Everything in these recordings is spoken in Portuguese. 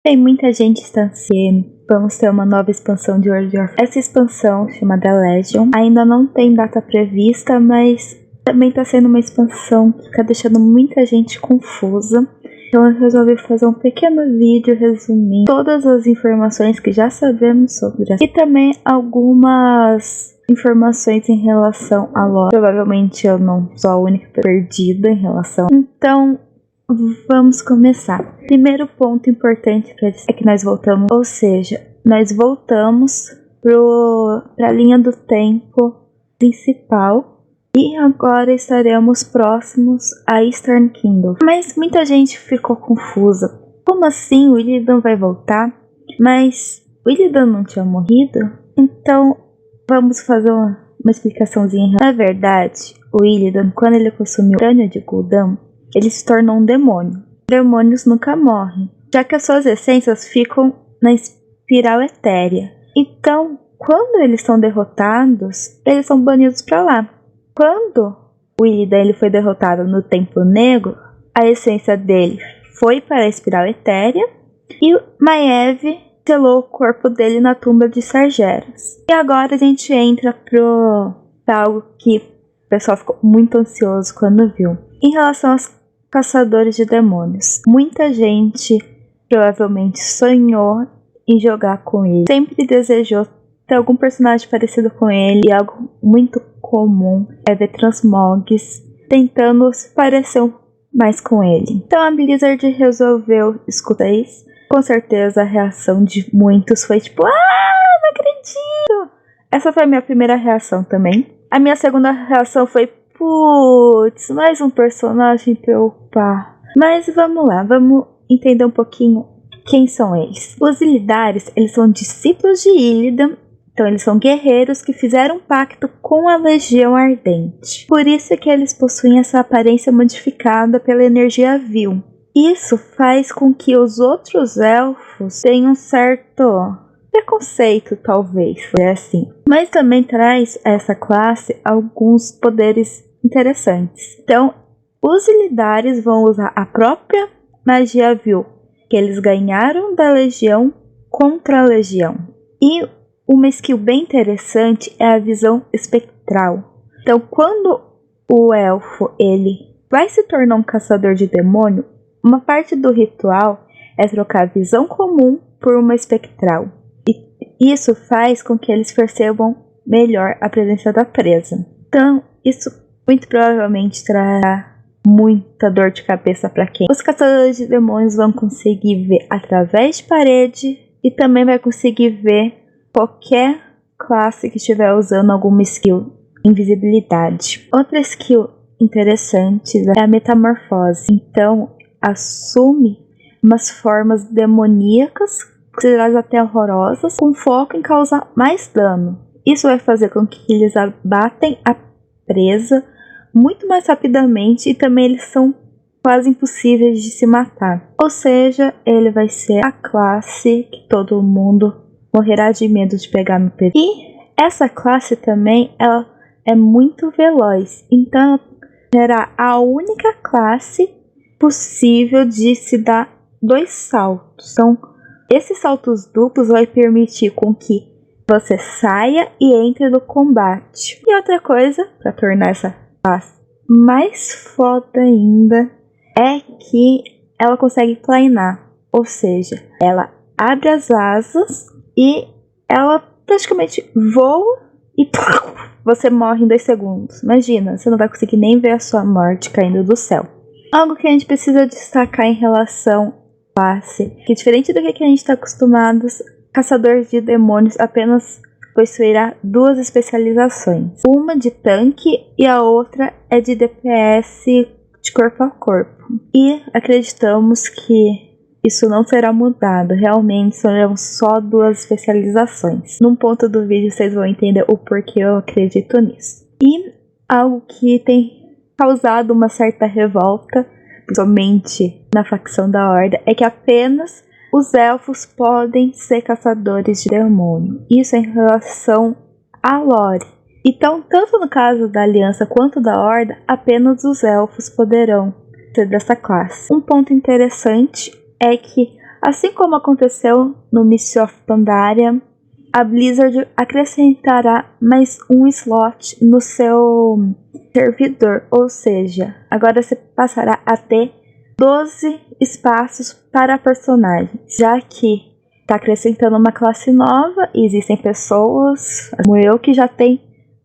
Tem muita gente instanciando. Vamos ter uma nova expansão de World of Warcraft. Essa expansão, chamada Legion, ainda não tem data prevista, mas também está sendo uma expansão que está deixando muita gente confusa. Então eu resolvi fazer um pequeno vídeo resumindo todas as informações que já sabemos sobre essa. E também algumas informações em relação à lore. Provavelmente eu não sou a única perdida em relação. Então vamos começar. Primeiro ponto importante para é que nós voltamos, ou seja, nós voltamos para a linha do tempo principal e agora estaremos próximos a Eastern Kingdom. Mas muita gente ficou confusa. Como assim o Illidan vai voltar? Mas o Illidan não tinha morrido? Então vamos fazer uma explicaçãozinha. Na verdade, o Illidan, quando ele consumiu o crânio de Gul'dan, ele se tornou um demônio. Demônios nunca morrem, já que as suas essências ficam na espiral etérea. Então, quando eles são derrotados, eles são banidos para lá. Quando o Illidan ele foi derrotado no Templo Negro, a essência dele foi para a espiral etérea e Maiev selou o corpo dele na tumba de Sargeras. E agora a gente entra para algo que o pessoal ficou muito ansioso quando viu. Em relação aos caçadores de demônios, muita gente provavelmente sonhou em jogar com ele. Sempre desejou ter algum personagem parecido com ele, e algo muito comum é ver transmogs tentando se parecer mais com ele. Então a Blizzard resolveu escutar isso. Com certeza a reação de muitos foi tipo, não acredito! Essa foi a minha primeira reação também. A minha segunda reação foi, putz, mais um personagem pra eu upar. Mas vamos lá, vamos entender um pouquinho quem são eles. Os Illidaris, eles são discípulos de Illidan. Então eles são guerreiros que fizeram um pacto com a Legião Ardente. Por isso que eles possuem essa aparência modificada pela energia vil. Isso faz com que os outros elfos tenham um certo preconceito, talvez, é assim. Mas também traz a essa classe alguns poderes interessantes. Então, os Illidaris vão usar a própria magia vil que eles ganharam da Legião contra a Legião. E uma skill bem interessante é a visão espectral. Então, quando o elfo ele vai se tornar um caçador de demônio, uma parte do ritual é trocar a visão comum por uma espectral. E isso faz com que eles percebam melhor a presença da presa. Então, isso muito provavelmente trará muita dor de cabeça para quem. Os caçadores de demônios vão conseguir ver através de parede e também vai conseguir ver qualquer classe que estiver usando alguma skill invisibilidade. Outra skill interessante é a metamorfose. Então, assume umas formas demoníacas, consideradas até horrorosas, com foco em causar mais dano. Isso vai fazer com que eles abatem a presa muito mais rapidamente e também eles são quase impossíveis de se matar. Ou seja, ele vai ser a classe que todo mundo morrerá de medo de pegar no PV. E essa classe também ela é muito veloz, então será a única classe possível de se dar 2 saltos. Então, esses saltos duplos vai permitir com que você saia e entre no combate. E outra coisa, para tornar essa classe mais foda ainda, é que ela consegue planar. Ou seja, ela abre as asas e ela praticamente voa e você morre em 2 segundos. Imagina, você não vai conseguir nem ver a sua morte caindo do céu. Algo que a gente precisa destacar em relação à classe, que diferente do que a gente está acostumado, caçador de demônios apenas possuirá 2 especializações. Uma de tanque e a outra é de DPS de corpo a corpo. E acreditamos que isso não será mudado. Realmente serão só 2 especializações. Num ponto do vídeo vocês vão entender o porquê eu acredito nisso. E algo que tem causado uma certa revolta, principalmente na facção da Horda, é que apenas os elfos podem ser caçadores de demônio. Isso em relação à lore. Então, tanto no caso da Aliança quanto da Horda, apenas os elfos poderão ser dessa classe. Um ponto interessante é que Assim como aconteceu no Mists of Pandaria, a Blizzard acrescentará mais um slot no seu servidor, ou seja, agora você passará a ter 12 espaços para personagens, já que está acrescentando uma classe nova e existem pessoas, como eu, que já tem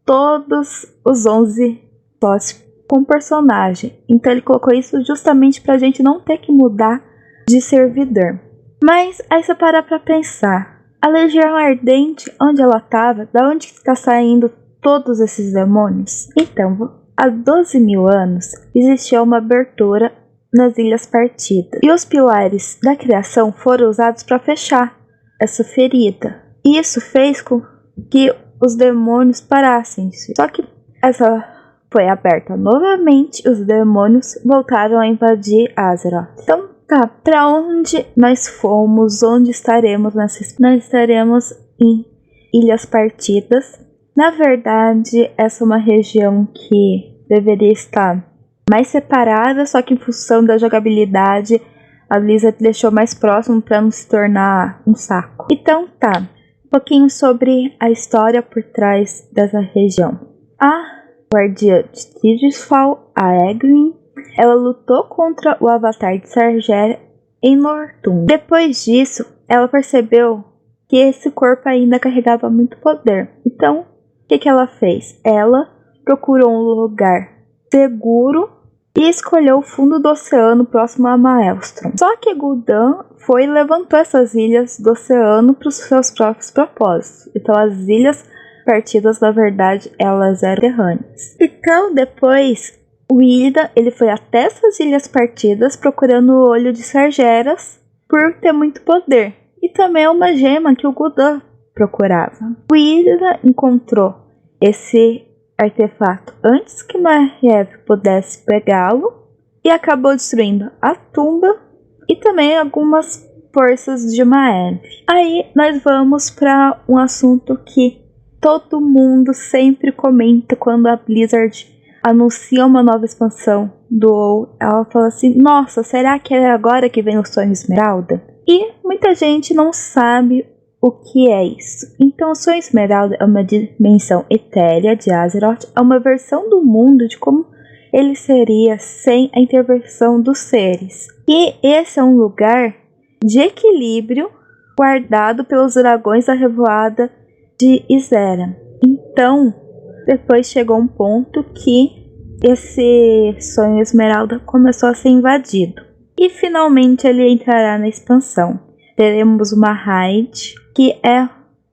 todos os 11 slots com personagem. Então ele colocou isso justamente para a gente não ter que mudar de servidor. Mas aí você para pra pensar, a Legião Ardente, onde ela estava, da onde está saindo todos esses demônios? Então, há 12 mil anos existia uma abertura nas Ilhas Partidas, e os pilares da criação foram usados para fechar essa ferida. E isso fez com que os demônios parassem. Só que essa foi aberta novamente, os demônios voltaram a invadir Azeroth. Então, tá, pra onde nós fomos? Onde estaremos nós estaremos em Ilhas Partidas. Na verdade, essa é uma região que deveria estar mais separada, só que em função da jogabilidade, a Blizzard deixou mais próximo para não se tornar um saco. Então tá, um pouquinho sobre a história por trás dessa região. A guardiã de Tirisfal, a Egwene, ela lutou contra o Avatar de Sargeras em Northunder. Depois disso, ela percebeu que esse corpo ainda carregava muito poder. Então, o que ela fez? Ela procurou um lugar seguro e escolheu o fundo do oceano próximo a Maelstrom. Só que Gul'dan foi e levantou essas ilhas do oceano para os seus próprios propósitos. Então, as Ilhas Partidas, na verdade, elas eram terrâneas. Então, depois, o Illidan, ele foi até essas Ilhas Partidas procurando o olho de Sargeras por ter muito poder. E também é uma gema que o Gul'dan procurava. O Illidan encontrou esse artefato antes que Mariev pudesse pegá-lo e acabou destruindo a tumba e também algumas forças de Maiev. Aí nós vamos para um assunto que todo mundo sempre comenta quando a Blizzard anuncia uma nova expansão do WoW. Ela fala assim, nossa, será que é agora que vem o Sonho Esmeralda? E muita gente não sabe o que é isso. Então, o Sonho Esmeralda é uma dimensão etérea de Azeroth, é uma versão do mundo de como ele seria sem a intervenção dos seres. E esse é um lugar de equilíbrio guardado pelos dragões da Revoada de Ysera. Então, depois chegou um ponto que esse Sonho Esmeralda começou a ser invadido. E finalmente ele entrará na expansão. Teremos uma raid que é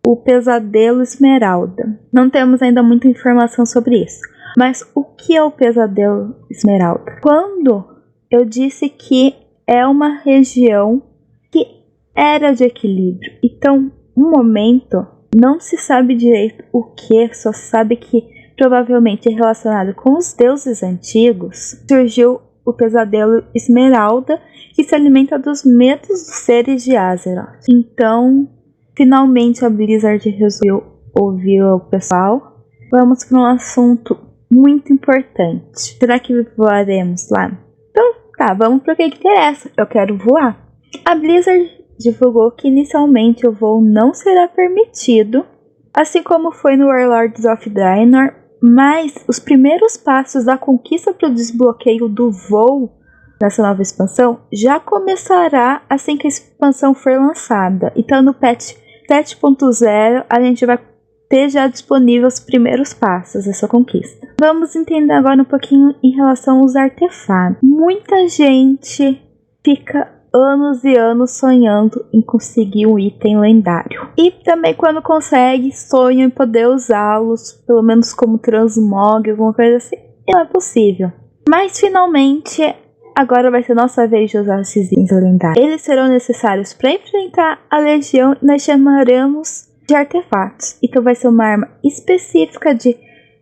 o Pesadelo Esmeralda. Não temos ainda muita informação sobre isso. Mas o que é o Pesadelo Esmeralda? Quando eu disse que é uma região que era de equilíbrio. Então, um momento, não se sabe direito o que, só se sabe que provavelmente relacionado com os deuses antigos, surgiu o Pesadelo Esmeralda, que se alimenta dos medos dos seres de Azeroth. Então, finalmente a Blizzard resolveu ouvir o pessoal. Vamos para um assunto muito importante. Será que voaremos lá? Então, tá, vamos para o que interessa. Eu quero voar. A Blizzard divulgou que inicialmente o voo não será permitido, assim como foi no Warlords of Draenor, mas os primeiros passos da conquista para o desbloqueio do voo nessa nova expansão já começará assim que a expansão for lançada. Então no patch 7.0 a gente vai ter já disponível os primeiros passos dessa conquista. Vamos entender agora um pouquinho em relação aos artefatos. Muita gente fica anos e anos sonhando em conseguir um item lendário. E também quando consegue, sonha em poder usá-los, pelo menos como transmog, alguma coisa assim. E não é possível. Mas finalmente, agora vai ser nossa vez de usar esses itens lendários. Eles serão necessários para enfrentar a Legião e nós chamaremos de artefatos. Então vai ser uma arma específica de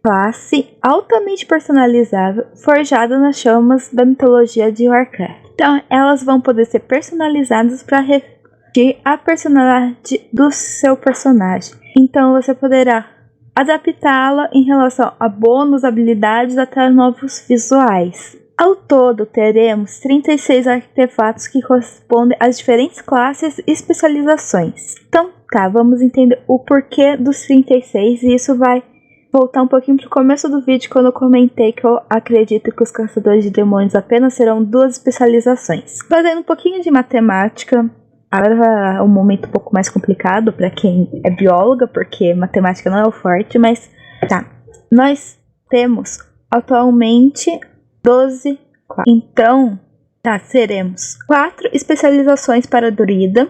classe altamente personalizável, forjada nas chamas da mitologia de Warcraft. Então, elas vão poder ser personalizadas para refletir a personalidade do seu personagem. Então, você poderá adaptá-la em relação a bônus, habilidades, até novos visuais. Ao todo, teremos 36 artefatos que correspondem às diferentes classes e especializações. Então, tá, vamos entender o porquê dos 36 e isso vai voltar um pouquinho pro começo do vídeo quando eu comentei que eu acredito que os caçadores de demônios apenas serão 2 especializações. Fazendo um pouquinho de matemática, agora é um momento um pouco mais complicado para quem é bióloga, porque matemática não é o forte, mas tá. Nós temos atualmente 12 classes. Então, seremos 4 especializações para druida,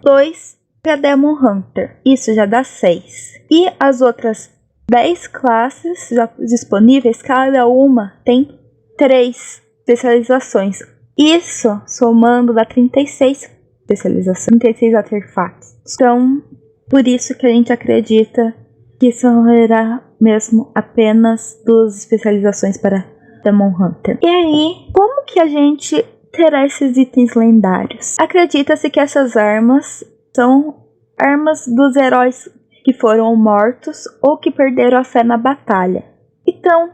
2 para Demon Hunter. Isso já dá 6. E as outras 10 classes já disponíveis, cada uma tem 3 especializações. Isso, somando, dá 36 especializações, 36 artefatos. Então, por isso que a gente acredita que será mesmo apenas 2 especializações para Demon Hunter. E aí, como que a gente terá esses itens lendários? Acredita-se que essas armas são armas dos heróis que foram mortos ou que perderam a fé na batalha. Então,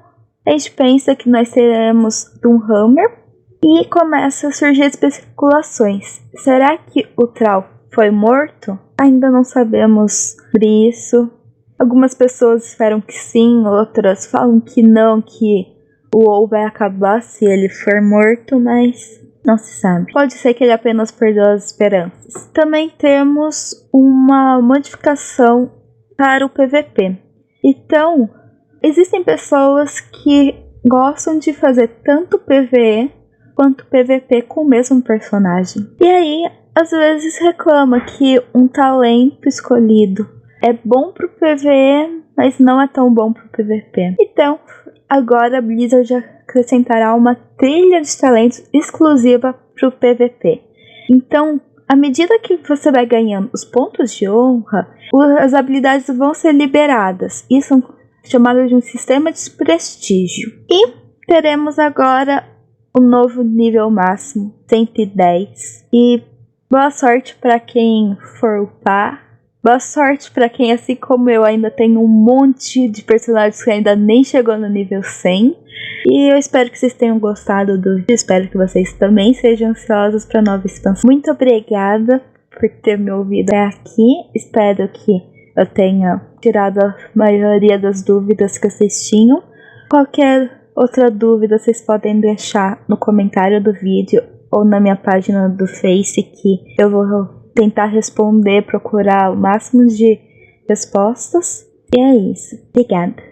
a gente pensa que nós teremos Doomhammer e começa a surgir especulações. Será que o Thrall foi morto? Ainda não sabemos sobre isso. Algumas pessoas esperam que sim, outras falam que não, que o WoW vai acabar se ele for morto, mas não se sabe. Pode ser que ele apenas perdeu as esperanças. Também temos uma modificação para o PVP. Então, existem pessoas que gostam de fazer tanto PvE quanto PVP com o mesmo personagem. E aí, às vezes reclama que um talento escolhido é bom pro PvE, mas não é tão bom pro PVP. Então, agora a Blizzard acrescentará uma trilha de talentos exclusiva pro PVP. Então, à medida que você vai ganhando os pontos de honra, as habilidades vão ser liberadas. Isso é chamado de um sistema de prestígio. E teremos agora o novo nível máximo, 110. E boa sorte para quem for upar. Boa sorte para quem, assim como eu, ainda tem um monte de personagens que ainda nem chegou no nível 100. E eu espero que vocês tenham gostado do vídeo. Espero que vocês também sejam ansiosos para a nova expansão. Muito obrigada por ter me ouvido até aqui. Espero que eu tenha tirado a maioria das dúvidas que vocês tinham. Qualquer outra dúvida vocês podem deixar no comentário do vídeo ou na minha página do Face, que eu vou tentar responder, procurar o máximo de respostas. E é isso. Obrigada.